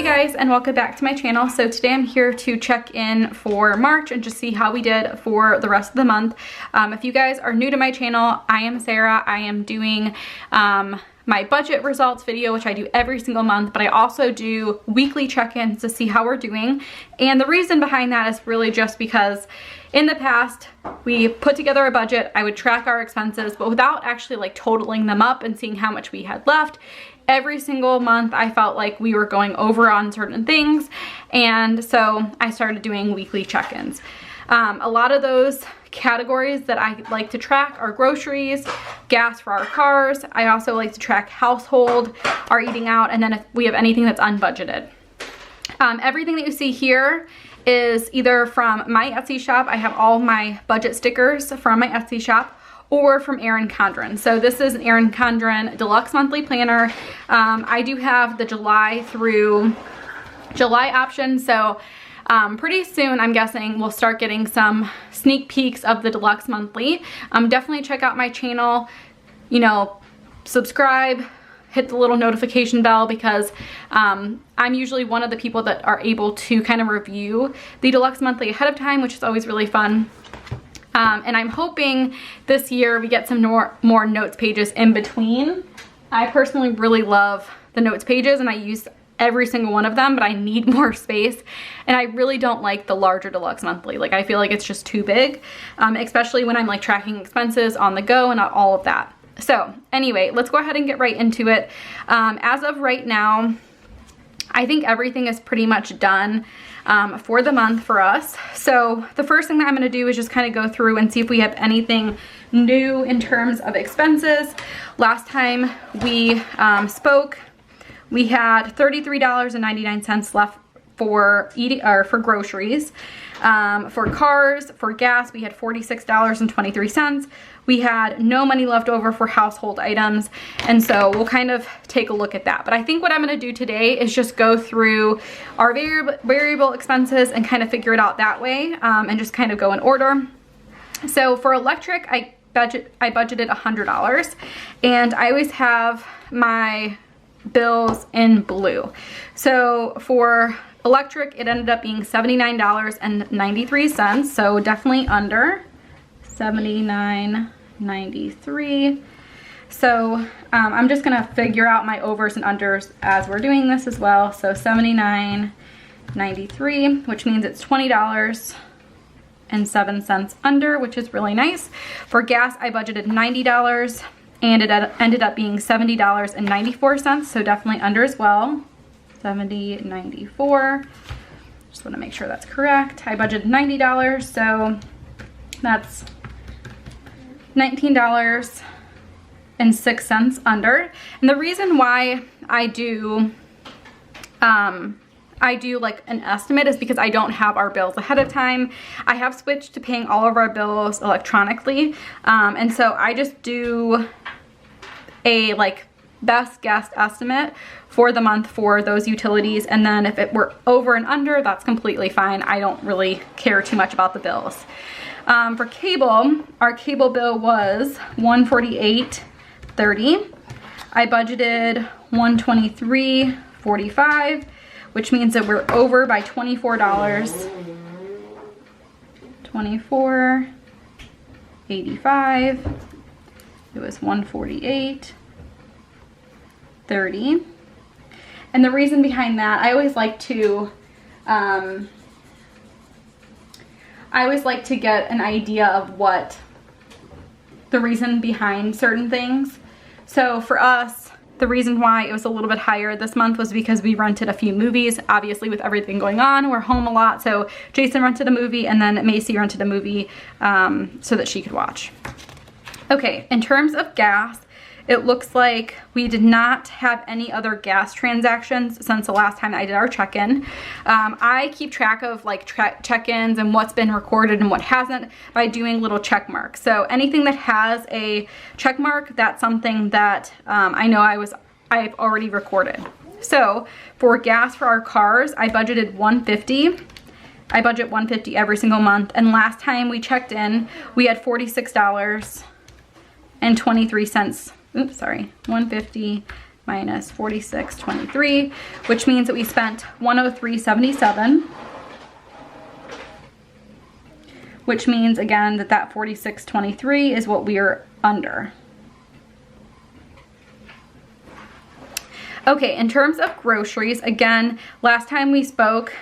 Hey guys, and welcome back to my channel. So today I'm here to check in for March and just see how we did for the rest of the month. If you guys are new to my channel, I am Sarah. I am doing my budget results video, which I do every single month, but I also do weekly check-ins to see how we're doing. And the reason behind that is really just because in the past, we put together a budget, I would track our expenses, but without actually like totaling them up and seeing how much we had left. Every single month I felt like we were going over on certain things, and so I started doing weekly check-ins. A lot of those categories that I like to track are groceries, gas for our cars. I also like to track household, our eating out, and then if we have anything that's unbudgeted. Everything that you see here is either from my Etsy shop. I have all my budget stickers from my Etsy shop, or from Erin Condren. So this is an Erin Condren Deluxe Monthly Planner. I do have the July through July option, so pretty soon I'm guessing we'll start getting some sneak peeks of the Deluxe Monthly. Definitely check out my channel, you know, subscribe, hit the little notification bell, because I'm usually one of the people that are able to kind of review the Deluxe Monthly ahead of time, which is always really fun. And I'm hoping this year we get some more notes pages in between. I personally really love the notes pages and I use every single one of them, but I need more space. And I really don't like the larger Deluxe Monthly. Like, I feel like it's just too big, especially when I'm like tracking expenses on the go and all of that. So anyway, let's go ahead and get right into it. As of right now, I think everything is pretty much done for the month for us. So the first thing that I'm going to do is just kind of go through and see if we have anything new in terms of expenses. Last time we spoke, we had $33.99 left for eating or for groceries. For cars, for gas, we had $46.23. We had no money left over for household items, and so we'll kind of take a look at that. But I think what I'm going to do today is just go through our variable expenses and kind of figure it out that way, and just kind of go in order. So for electric, I budgeted $100, and I always have my bills in blue. So for electric, it ended up being $79.93, so definitely under. $79.93. So I'm just gonna figure out my overs and unders as we're doing this as well. So $79.93, which means it's $20.07 under, which is really nice. For gas, I budgeted $90 and it ended up being $70.94, so definitely under as well. $70.94. Just want to make sure that's correct. I budgeted $90, so that's $19.06 under. And the reason why I do like an estimate is because I don't have our bills ahead of time. I have switched to paying all of our bills electronically, and so I just do a like best guess estimate for the month for those utilities, and then if it were over and under, that's completely fine. I don't really care too much about the bills. For cable, our cable bill was $148.30. I budgeted $123.45, which means that we're over by $24. $24.85. It was $148.30. And the reason behind that, I always like to get an idea of what the reason behind certain things. So for us, the reason why it was a little bit higher this month was because we rented a few movies. Obviously, with everything going on, we're home a lot. So Jason rented a movie, and then Macy rented a movie so that she could watch. Okay, in terms of gas, it looks like we did not have any other gas transactions since the last time I did our check-in. I keep track of like check-ins and what's been recorded and what hasn't by doing little check marks. So anything that has a check mark, that's something that I know I've already recorded. So for gas for our cars, I budgeted $150. I budget $150 every single month, and last time we checked in, we had $46.23. Oops, sorry, $150 minus 46.23, which means that we spent 103.77, which means again that 46.23 is what we are under. Okay, in terms of groceries, again, last time we spoke,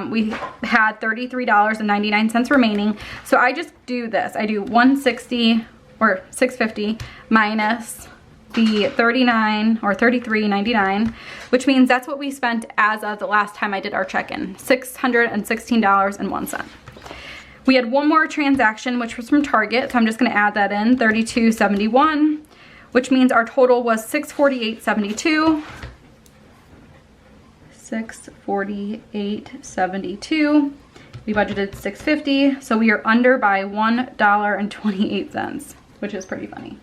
we had $33.99 remaining. So I just do this. I do 160 or 650 minus the 39 or 33.99, which means that's what we spent as of the last time I did our check-in, $616.01. We had one more transaction, which was from Target, so I'm just gonna add that in, $32.71, which means our total was $648.72. $648.72. We budgeted $650, so we are under by $1.28, which is pretty funny.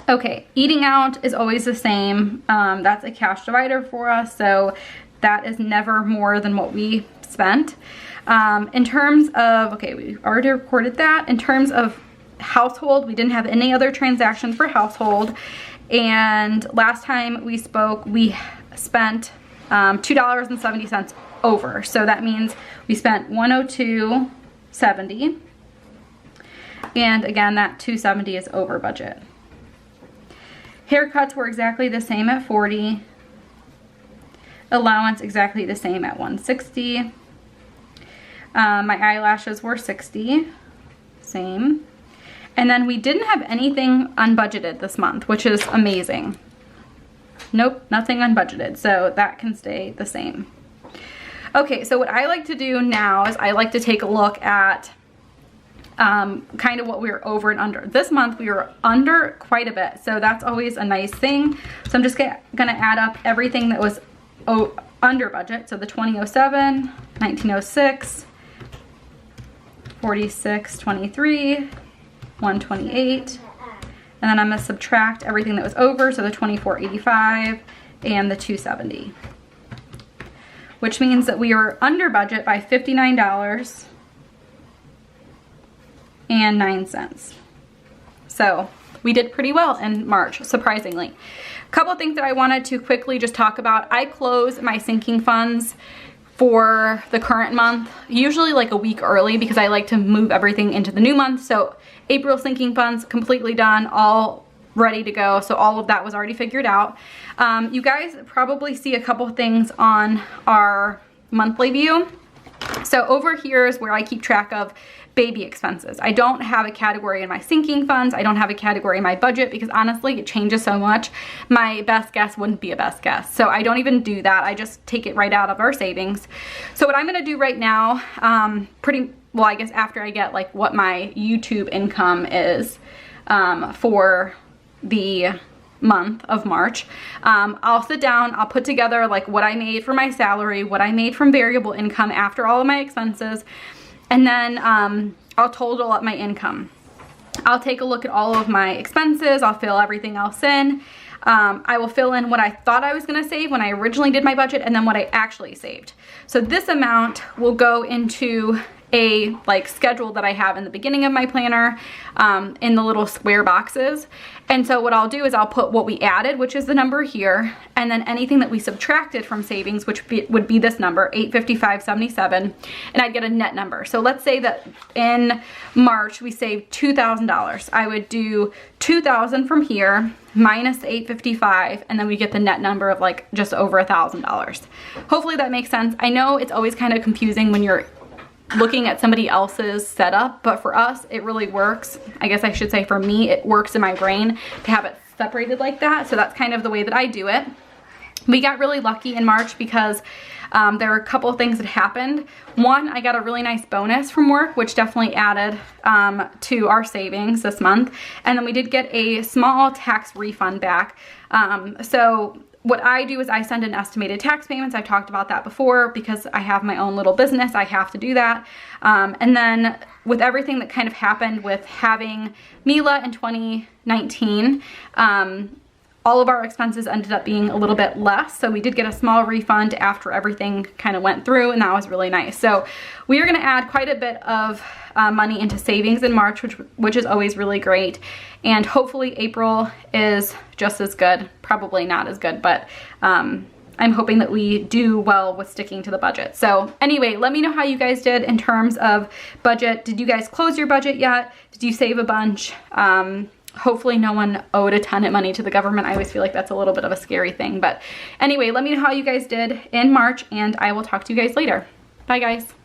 Okay, eating out is always the same. That's a cash divider for us, so that is never more than what we spent. In terms of, okay, we already recorded that. In terms of household, we didn't have any other transactions for household. And last time we spoke, we spent $2.70 over. So that means we spent $102.70. And again, that $270 is over budget. Haircuts were exactly the same at $40. Allowance exactly the same at $160. My eyelashes were $60. Same. And then we didn't have anything unbudgeted this month, which is amazing. Nope, nothing unbudgeted, so that can stay the same. Okay, so what I like to do now is I like to take a look at kind of what we were over and under. This month we were under quite a bit, so that's always a nice thing. So I'm just gonna add up everything that was under budget. So the 2007, 1906, 46.23, 128, and then I'm gonna subtract everything that was over, so the 24.85 and the 270, which means that we were under budget by $59.09. So we did pretty well in March, surprisingly. A couple of things that I wanted to quickly just talk about. I close my sinking funds for the current month, usually like a week early, because I like to move everything into the new month. So April sinking funds completely done, all ready to go. So all of that was already figured out. You guys probably see a couple things on our monthly view. So over here is where I keep track of baby expenses. I don't have a category in my sinking funds. I don't have a category in my budget because honestly it changes so much. My best guess wouldn't be a best guess. So I don't even do that. I just take it right out of our savings. So what I'm gonna do right now, well, I guess after I get like what my YouTube income is for the month of March, I'll sit down, I'll put together like what I made for my salary, what I made from variable income after all of my expenses, and then I'll total up my income. I'll take a look at all of my expenses, I'll fill everything else in. I will fill in what I thought I was gonna save when I originally did my budget and then what I actually saved. So this amount will go into a like schedule that I have in the beginning of my planner in the little square boxes. And so what I'll do is I'll put what we added, which is the number here, and then anything that we subtracted from savings, which would be this number, $855.77, and I'd get a net number. So let's say that in March we saved $2,000. I would do $2,000 from here minus the $855, and then we get the net number of like just over $1,000. Hopefully that makes sense. I know it's always kind of confusing when you're looking at somebody else's setup, but for us it really works. I guess I should say for me it works in my brain to have it separated like that, so that's kind of the way that I do it. We got really lucky in March because there were a couple of things that happened. One, I got a really nice bonus from work, which definitely added to our savings this month, and then we did get a small tax refund back. So what I do is I send in estimated tax payments. I've talked about that before because I have my own little business. I have to do that. And then with everything that kind of happened with having Mila in 2019, all of our expenses ended up being a little bit less. So we did get a small refund after everything kind of went through, and that was really nice. So we are gonna add quite a bit of money into savings in March, which is always really great. And hopefully April is just as good, probably not as good, but I'm hoping that we do well with sticking to the budget. So anyway, let me know how you guys did in terms of budget. Did you guys close your budget yet? Did you save a bunch? Hopefully no one owed a ton of money to the government. I always feel like that's a little bit of a scary thing. But anyway, let me know how you guys did in March, and I will talk to you guys later. Bye guys.